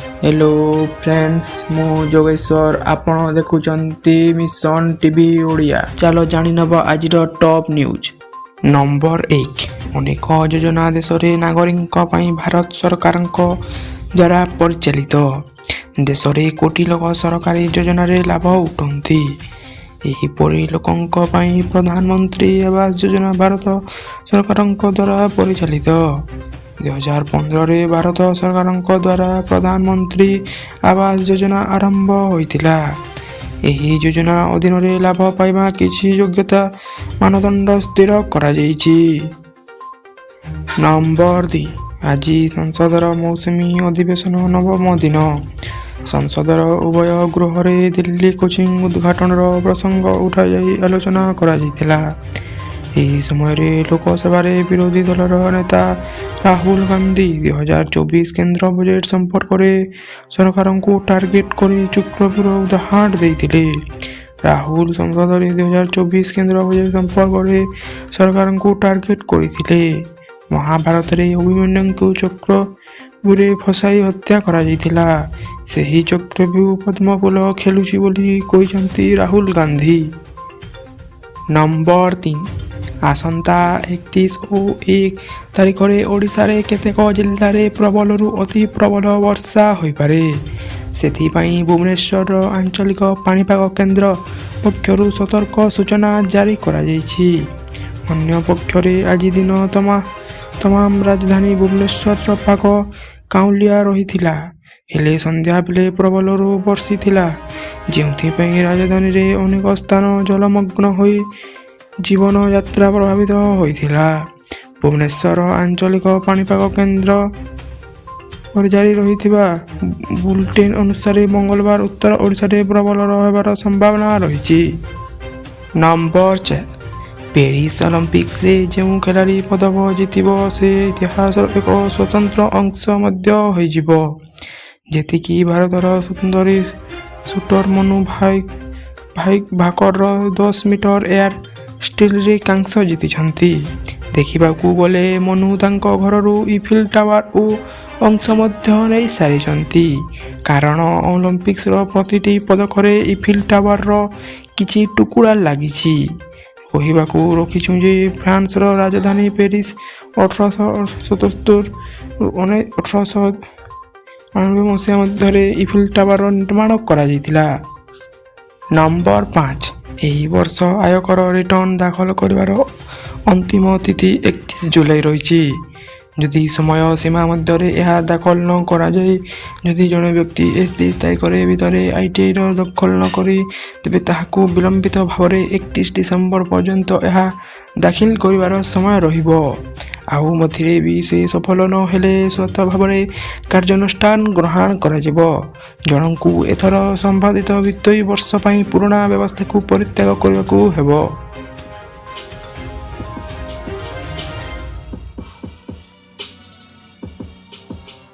Hello friends मु जोगेश्वर आपण देखुचंती mission TV Odia. चलो जानि नबा आज टॉप न्यूज। नंबर 1 अनेक योजना देश रे नागरिक भारत सरकार द्वारा परिचालित। देश रे कोटी लोक सरकारी योजना रे लाभ उठाती। एहीपरि लोकंक पई प्रधानमंत्री आवास योजना भारत सरकार द्वारा परिचालित। 2015 रे भारत सरकार द्वारा प्रधानमंत्री आवास योजना आरंभ होइतिला। एही योजना अधीन रे लाभ पाइबा किछि योग्यता मानदंड स्थिर करा जाइछि। नंबर 2 आज संसदर मौसुमी अधिवेशन नवम दिन। संसदर उभय गृह रे दिल्ली कोचिंग उद्घाटन प्रसंग उठा जाई आलोचना करा जाइतिला। एही समय रे लोकसभा रे विरोधी दलर नेता राहुल गांधी 2024 केंद्र बजेट संपर्क में सरकार को टार्गेट कर चुक्र उदाहरण देते। राहुल संसद में 2024 केंद्र बजेट संपर्क में सरकार को टार्गेट करते। महाभारत रे अभिमन्यु को चक्रव्यूह फसाई हत्या करा जाइतिला। सही चक्रव्यूह पद्मफूल खेलुची बोली कहते राहुल गांधी। नंबर 3 आसंता 31 और 1 तारिख में ओडिशा रे केतेक जिल्ला रे प्रबल रु अति प्रबल वर्षा होई पारे। सेथिपाई भुवनेश्वर आंचलिक पाणीपाग केन्द्र पक्षरु सतर्क सूचना जारी करा जाइछि। अन्य पक्षरे आज दिन तमाम राजधानी भुवनेश्वर पाग काउलिया रहिथिला। हेले संध्या बेले प्रबल रु वर्षिथिला, जेउथिपाई राजधानी रे अनेक स्थान जलमग्न होई जीवन यात्रा प्रभावित होइथिला। भुवनेश्वर आंचलिक पाणीपाग केन्द्र पर जारी रहिथिबा बुलेटिन अनुसार मंगलवार उत्तर ओडिशा रे प्रबल रहबार संभावना रहिछि। नंबर 4 पेरिस ओलंपिक्स रे जेउ खिलाड़ी पदक जितिबो से इतिहास एक स्वतंत्र अंश मध्य होइजिबो। जेतिकी भारतर सुंदरी shooter Manu Bhaker 10 metre air स्टिल रे कांस्य जीति। देखिबाकू बोले मनु तांको घररू इफिल टावर ओ अंश मध्य नहीं सारी, कारण ओलंपिक्स रो प्रतिटी पदक रे इफिल टावर रो किछि टुकुड़ा लागिछि। कहिबाकू रखिछु जे फ्रांस रो राजधानी पेरिस 1877 1898 मसीहा मध्य इफिल टावर निर्माण करा जाइतिला। नंबर 5 एही वर्ष आयकर रिटर्न दाखल करिवार अंतिम तिथि 31 जुलाई रही। जदि समय सीमा मध्य यह दाखल न करा जाए, जदि जड़े व्यक्ति 31 तारिख भितर आईटीआई दाखल न करी तेबे ताहाकू विलंबित भाव में 31 डिसेम्बर पर्यंत यह दाखिल करिवार समय रहिबो। आउ मथिरे भी से सफल न हेले स्वतः भाव में कार्यानुष्ठान ग्रहण करा जिवो। जनकू एथर संपादित वित्तीय वर्ष पई पुराना व्यवस्था को परित्याग करबाकू हेबो।